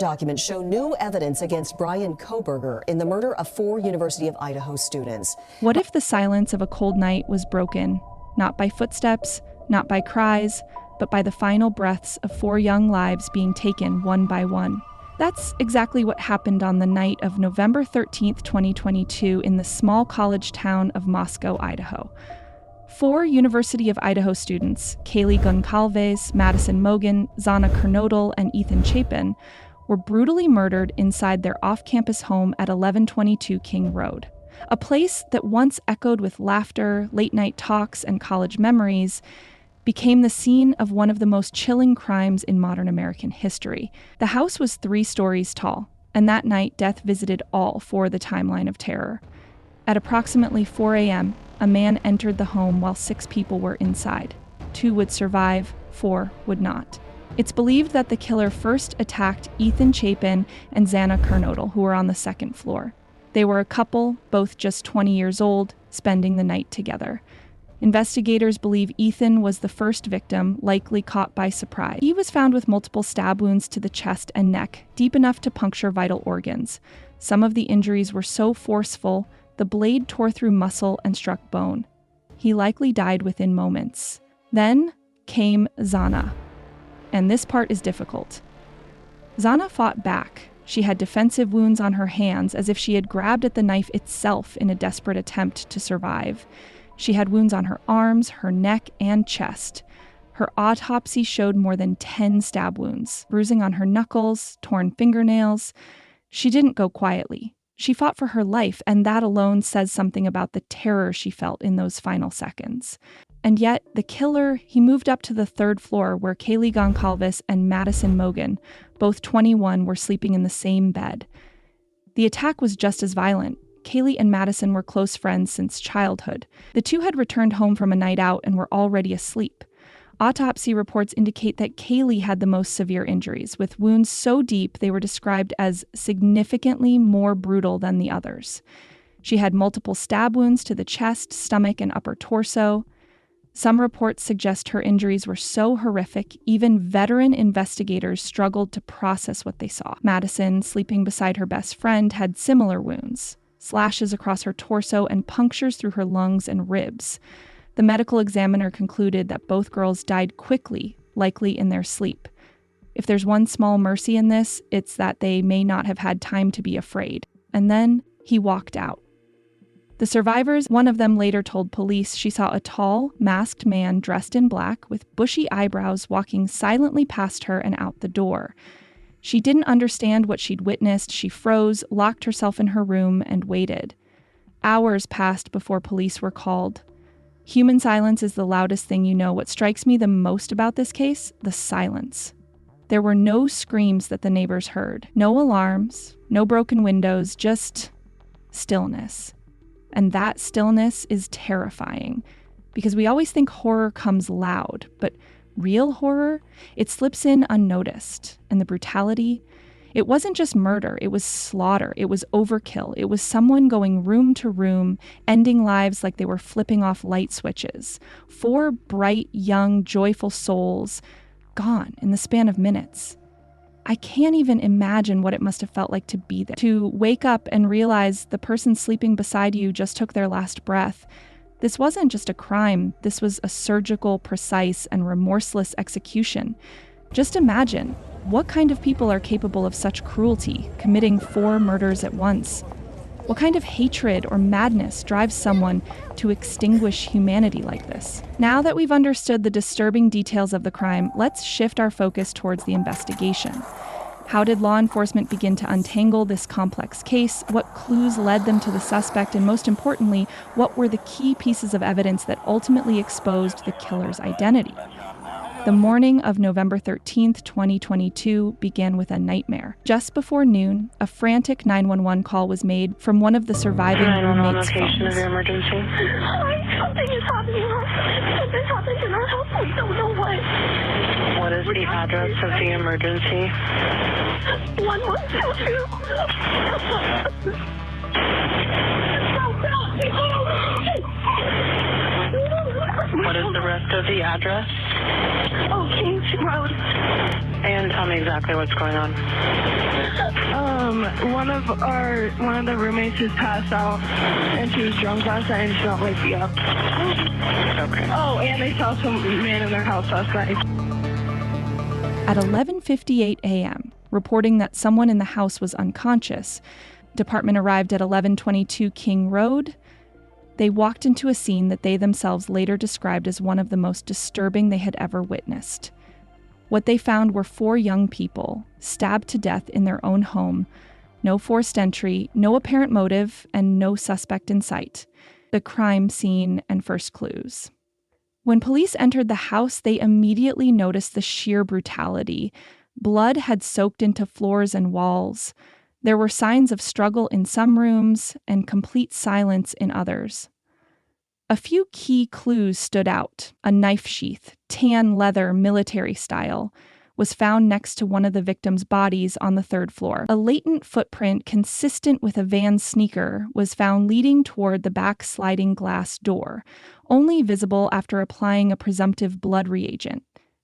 Documents show new evidence against Bryan Kohberger in the murder of 4 University of Idaho students. What if the silence of a cold night was broken, not by footsteps, not by cries, but by the final breaths of 4 young lives being taken one by one? That's exactly what happened on the night of November 13th, 2022 in the small college town of Moscow, Idaho. 4 University of Idaho students, Kaylee Goncalves, Madison Mogen, Zana Kernodle, and Ethan Chapin, were brutally murdered inside their off-campus home at 1122 King Road. A place that once echoed with laughter, late-night talks, and college memories became the scene of one of the most chilling crimes in modern American history. The house was 3 stories tall, and that night death visited all 4 the timeline of terror. At approximately 4 a.m., a man entered the home while 6 people were inside. 2 would survive, 4 would not. It's believed that the killer first attacked Ethan Chapin and Zana Kernodle, who were on the 2nd floor. They were a couple, both just 20 years old, spending the night together. Investigators believe Ethan was the first victim, likely caught by surprise. He was found with multiple stab wounds to the chest and neck, deep enough to puncture vital organs. Some of the injuries were so forceful, the blade tore through muscle and struck bone. He likely died within moments. Then came Zana. And this part is difficult. Zana fought back. She had defensive wounds on her hands, as if she had grabbed at the knife itself in a desperate attempt to survive. She had wounds on her arms, her neck, and chest. Her autopsy showed more than 10 stab wounds, bruising on her knuckles, torn fingernails. She didn't go quietly. She fought for her life, and that alone says something about the terror she felt in those final seconds. And yet, the killer, he moved up to the 3rd floor where Kaylee Goncalves and Madison Mogen, both 21, were sleeping in the same bed. The attack was just as violent. Kaylee and Madison were close friends since childhood. The 2 had returned home from a night out and were already asleep. Autopsy reports indicate that Kaylee had the most severe injuries, with wounds so deep they were described as significantly more brutal than the others. She had multiple stab wounds to the chest, stomach, and upper torso. Some reports suggest her injuries were so horrific, even veteran investigators struggled to process what they saw. Madison, sleeping beside her best friend, had similar wounds, slashes across her torso and punctures through her lungs and ribs. The medical examiner concluded that both girls died quickly, likely in their sleep. If there's one small mercy in this, it's that they may not have had time to be afraid. And then he walked out. The survivors, one of them later told police she saw a tall, masked man dressed in black with bushy eyebrows walking silently past her and out the door. She didn't understand what she'd witnessed. She froze, locked herself in her room, and waited. Hours passed before police were called. Human silence is the loudest thing you know. What strikes me the most about this case? The silence. There were no screams that the neighbors heard, no alarms, no broken windows, just stillness. And that stillness is terrifying, because we always think horror comes loud, but real horror, it slips in unnoticed. And the brutality, it wasn't just murder, it was slaughter, it was overkill, it was someone going room to room, ending lives like they were flipping off light switches. 4 bright, young, joyful souls gone in the span of minutes. I can't even imagine what it must have felt like to be there. To wake up and realize the person sleeping beside you just took their last breath. This wasn't just a crime, this was a surgical, precise, and remorseless execution. Just imagine, what kind of people are capable of such cruelty, committing 4 murders at once? What kind of hatred or madness drives someone to extinguish humanity like this? Now that we've understood the disturbing details of the crime, let's shift our focus towards the investigation. How did law enforcement begin to untangle this complex case? What clues led them to the suspect? And most importantly, what were the key pieces of evidence that ultimately exposed the killer's identity? The morning of November 13th, 2022 began with a nightmare. Just before noon, a frantic 911 call was made from one of the surviving roommates' phones. Location of your emergency. Something is happening. Something's happening in our house. We don't know what. What is the address of the emergency? 1122. What is the rest of the address? Oh, Kings Road. And tell me exactly what's going on. One of the roommates has passed out, and she was drunk last night and she's not waking up. Okay. Oh, and they saw some man in their house last night. At 11:58 a.m., reporting that someone in the house was unconscious, department arrived at 1122 King Road. They walked into a scene that they themselves later described as one of the most disturbing they had ever witnessed. What they found were 4 young people stabbed to death in their own home. No forced entry, no apparent motive, and no suspect in sight. The crime scene and first clues. When police entered the house, they immediately noticed the sheer brutality. Blood had soaked into floors and walls. There were signs of struggle in some rooms and complete silence in others. A few key clues stood out. A knife sheath, tan leather, military style, was found next to one of the victims' bodies on the 3rd floor. A latent footprint consistent with a van sneaker was found leading toward the back sliding glass door, only visible after applying a presumptive blood reagent.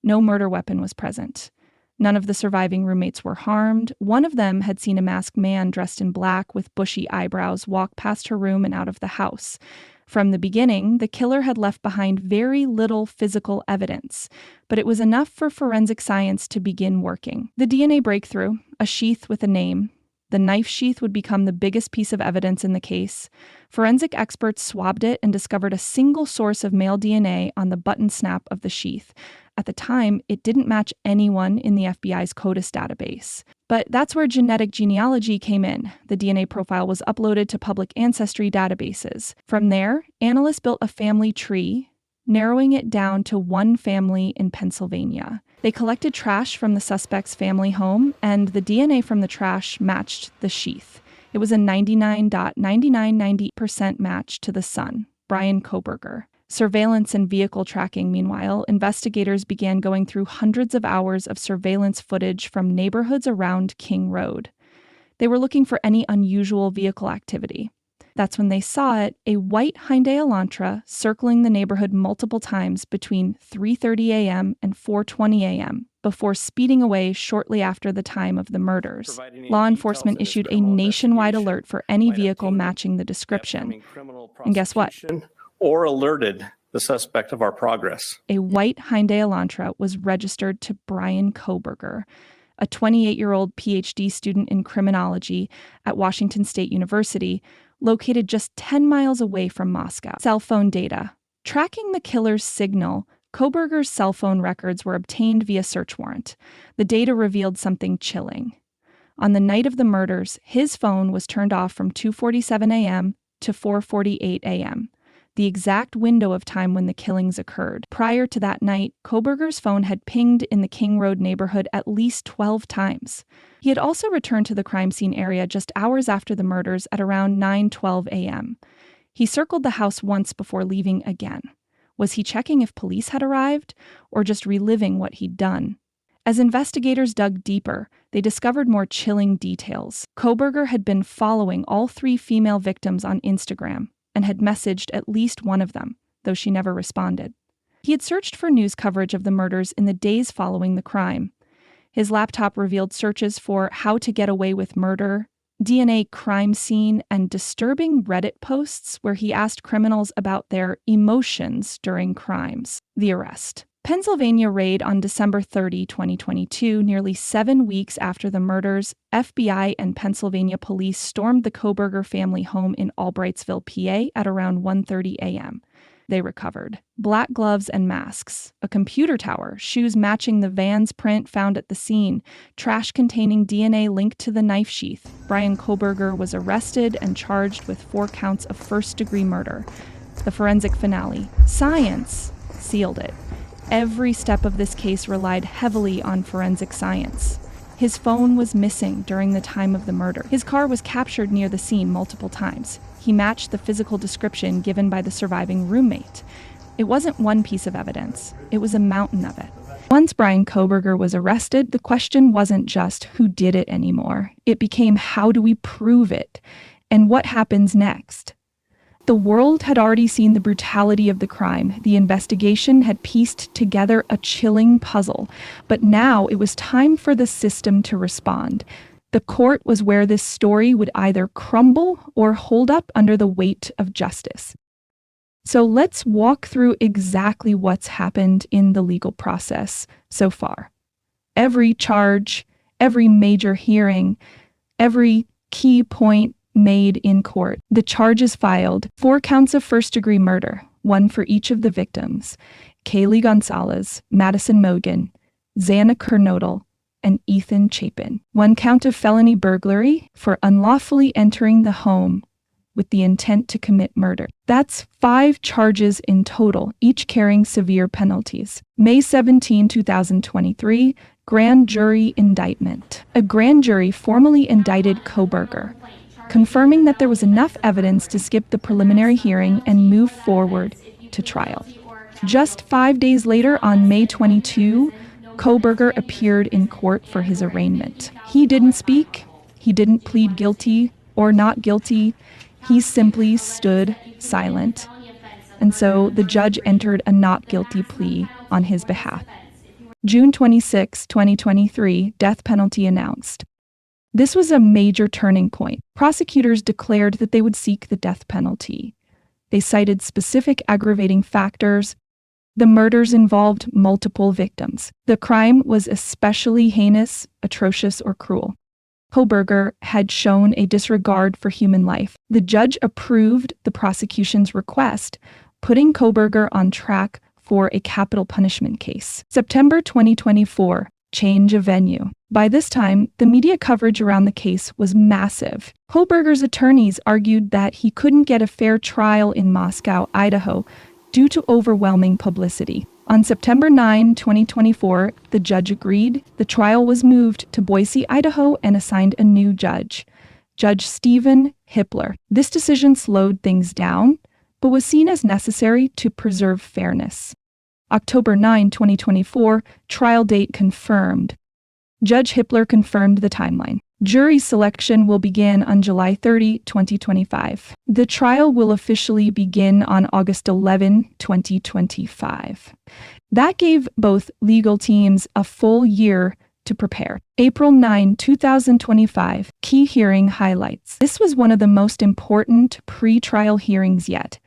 No murder weapon was present. None of the surviving roommates were harmed. One of them had seen a masked man dressed in black with bushy eyebrows walk past her room and out of the house. From the beginning, the killer had left behind very little physical evidence, but it was enough for forensic science to begin working. The DNA breakthrough, a sheath with a name. The knife sheath would become the biggest piece of evidence in the case. Forensic experts swabbed it and discovered a single source of male DNA on the button snap of the sheath. At the time, it didn't match anyone in the FBI's CODIS database. But that's where genetic genealogy came in. The DNA profile was uploaded to public ancestry databases. From there, analysts built a family tree, narrowing it down to one family in Pennsylvania. They collected trash from the suspect's family home, and the DNA from the trash matched the sheath. It was a 99.9990% match to the son, Bryan Kohberger. Surveillance and vehicle tracking, meanwhile, investigators began going through hundreds of hours of surveillance footage from neighborhoods around King Road. They were looking for any unusual vehicle activity. That's when they saw it, a white Hyundai Elantra circling the neighborhood multiple times between 3:30 a.m. and 4:20 a.m. before speeding away shortly after the time of the murders. Law enforcement issued a nationwide alert for any vehicle matching the description. And guess what? Or alerted the suspect of our progress. A white Hyundai Elantra was registered to Bryan Kohberger, a 28-year-old PhD student in criminology at Washington State University, located just 10 miles away from Moscow. Cell phone data. Tracking the killer's signal, Kohberger's cell phone records were obtained via search warrant. The data revealed something chilling. On the night of the murders, his phone was turned off from 2:47 a.m. to 4:48 a.m., the exact window of time when the killings occurred. Prior to that night, Kohberger's phone had pinged in the King Road neighborhood at least 12 times. He had also returned to the crime scene area just hours after the murders at around 9:12 a.m. He circled the house once before leaving again. Was he checking if police had arrived, or just reliving what he'd done? As investigators dug deeper, they discovered more chilling details. Kohberger had been following all 3 female victims on Instagram and had messaged at least one of them, though she never responded. He had searched for news coverage of the murders in the days following the crime. His laptop revealed searches for how to get away with murder, DNA crime scene, and disturbing Reddit posts where he asked criminals about their emotions during crimes. The arrest. Pennsylvania raid on December 30, 2022, nearly 7 weeks after the murders, FBI and Pennsylvania police stormed the Kohberger family home in Albrightsville, PA at around 1:30 a.m. They recovered black gloves and masks, a computer tower, shoes matching the van's print found at the scene, trash containing DNA linked to the knife sheath. Bryan Kohberger was arrested and charged with 4 counts of first-degree murder. The forensic finale. Science sealed it. Every step of this case relied heavily on forensic science. His phone was missing during the time of the murder. His car was captured near the scene multiple times. He matched the physical description given by the surviving roommate. It wasn't one piece of evidence. It was a mountain of it. Once Bryan Kohberger was arrested, the question wasn't just who did it anymore. It became how do we prove it? And what happens next? The world had already seen the brutality of the crime. The investigation had pieced together a chilling puzzle. But now it was time for the system to respond. The court was where this story would either crumble or hold up under the weight of justice. So let's walk through exactly what's happened in the legal process so far. Every charge, every major hearing, every key point made in court. The charges filed: 4 counts of first-degree murder, 1 for each of the victims: Kaylee Gonzalez, Madison Mogan, Xana Kernodle, and Ethan Chapin. 1 count of felony burglary for unlawfully entering the home with the intent to commit murder. That's 5 charges in total, each carrying severe penalties. May 17, 2023, grand jury indictment. A grand jury formally indicted Kohberger, confirming that there was enough evidence to skip the preliminary hearing and move forward to trial. Just 5 days later, on May 22, Kohberger appeared in court for his arraignment. He didn't speak, he didn't plead guilty or not guilty, he simply stood silent. And so the judge entered a not guilty plea on his behalf. June 26, 2023, death penalty announced. This was a major turning point. Prosecutors declared that they would seek the death penalty. They cited specific aggravating factors. The murders involved multiple victims. The crime was especially heinous, atrocious, or cruel. Kohberger had shown a disregard for human life. The judge approved the prosecution's request, putting Kohberger on track for a capital punishment case. September 2024, change of venue. By this time, the media coverage around the case was massive. Kohberger's attorneys argued that he couldn't get a fair trial in Moscow, Idaho, due to overwhelming publicity. On September 9, 2024, the judge agreed. The trial was moved to Boise, Idaho, and assigned a new judge, Judge Stephen Hippler. This decision slowed things down, but was seen as necessary to preserve fairness. October 9, 2024, trial date confirmed. Judge Hippler confirmed the timeline. Jury selection will begin on July 30, 2025. The trial will officially begin on August 11, 2025. That gave both legal teams a full year to prepare. April 9, 2025, key hearing highlights. This was one of the most important pre-trial hearings yet.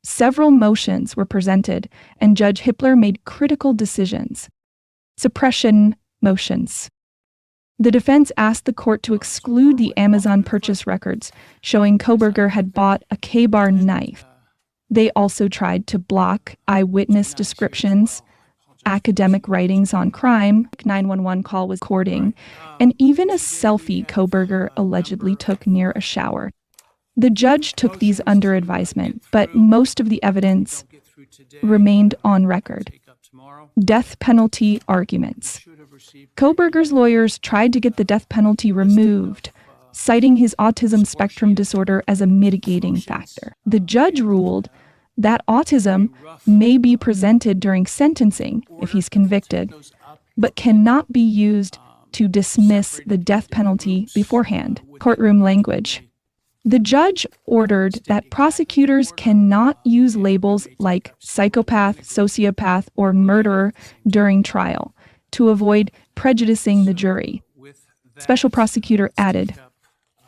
Several motions were presented, and Judge Hippler made critical decisions. Suppression motions. The defense asked the court to exclude the Amazon purchase records showing Kohberger had bought a K-bar knife. They also tried to block eyewitness descriptions, academic writings on crime, 911 call was recording, and even a selfie Kohberger allegedly took near a shower. The judge took these under advisement, but most of the evidence remained on record. Death penalty arguments. Kohberger's lawyers tried to get the death penalty removed, citing his autism spectrum disorder as a mitigating factor. The judge ruled that autism may be presented during sentencing if he's convicted, but cannot be used to dismiss the death penalty beforehand. Courtroom language. The judge ordered that prosecutors cannot use labels like psychopath, sociopath, or murderer during trial to avoid prejudicing the jury. Special prosecutor added,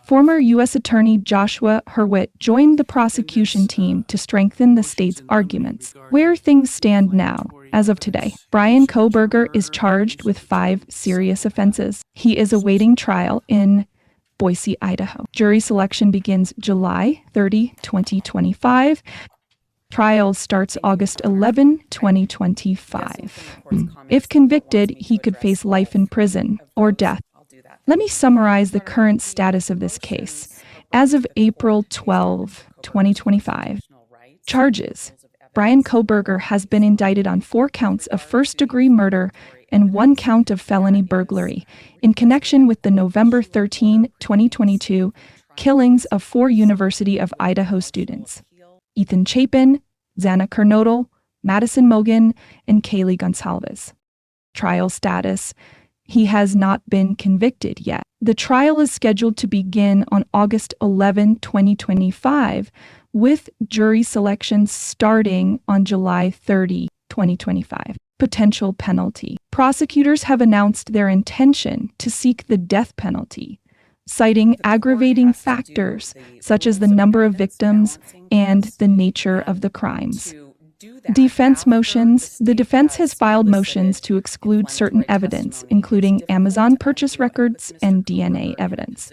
former U.S. Attorney Joshua Hurwitz joined the prosecution team to strengthen the state's arguments. Where things stand now, as of today, Bryan Kohberger is charged with 5 serious offenses. He is awaiting trial in Boise, Idaho. Jury selection begins July 30, 2025. Trial starts August 11, 2025. If convicted, he could face life in prison or death. Let me summarize the current status of this case. As of April 12, 2025, charges. Bryan Kohberger has been indicted on 4 counts of first-degree murder and 1 count of felony burglary in connection with the November 13, 2022 killings of 4 University of Idaho students: Ethan Chapin, Xana Kernodle, Madison Mogan, and Kaylee Gonzalez. Trial status. He has not been convicted yet. The trial is scheduled to begin on August 11, 2025, with jury selection starting on July 30, 2025. Potential penalty. Prosecutors have announced their intention to seek the death penalty, citing aggravating factors such as the number of victims and the nature of the crimes. Defense motions. The defense has filed motions to exclude certain evidence, including Amazon purchase records and DNA evidence.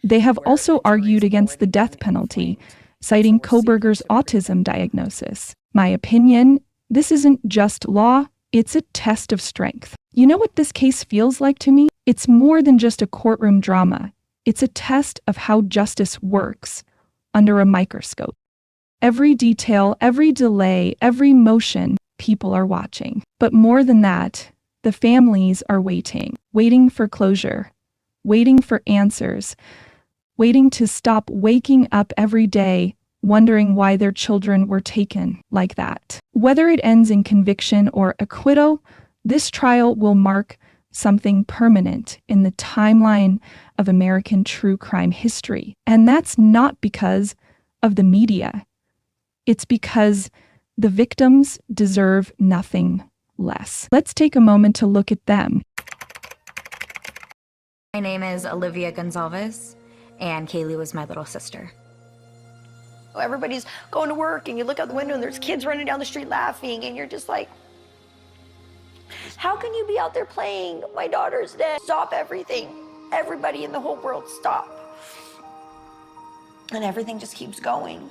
They have also argued against the death penalty, citing Kohberger's autism diagnosis. My opinion, this isn't just law, it's a test of strength. You know what this case feels like to me? It's more than just a courtroom drama. It's a test of how justice works under a microscope. Every detail, every delay, every motion, people are watching. But more than that, the families are waiting for closure, waiting for answers, waiting to stop waking up every day wondering why their children were taken like that. Whether it ends in conviction or acquittal, this trial will mark something permanent in the timeline of American true crime history. And that's not because of the media. It's because the victims deserve nothing less. Let's take a moment to look at them. My name is Olivia Gonzalez, and Kaylee was my little sister. Everybody's going to work, and you look out the window, and there's kids running down the street laughing, and you're just like, how can you be out there playing? My daughter's dead. Stop everything. Everybody in the whole world stop. And everything just keeps going.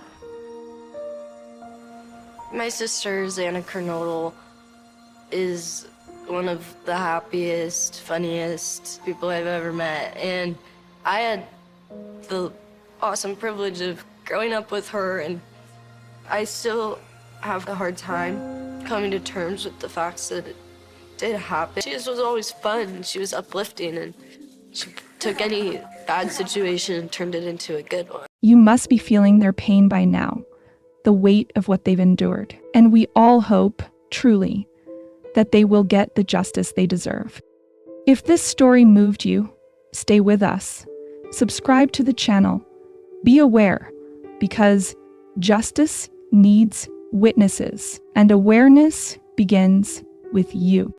My sister, Xana Kernodle, is one of the happiest, funniest people I've ever met. And I had the awesome privilege of growing up with her, and I still have a hard time coming to terms with the facts that it did happen. She just was always fun. She was uplifting, and she took any bad situation and turned it into a good one. You must be feeling their pain by now, the weight of what they've endured. And we all hope, truly, that they will get the justice they deserve. If this story moved you, stay with us. Subscribe to the channel. Be aware, because justice needs witnesses, and awareness begins with you.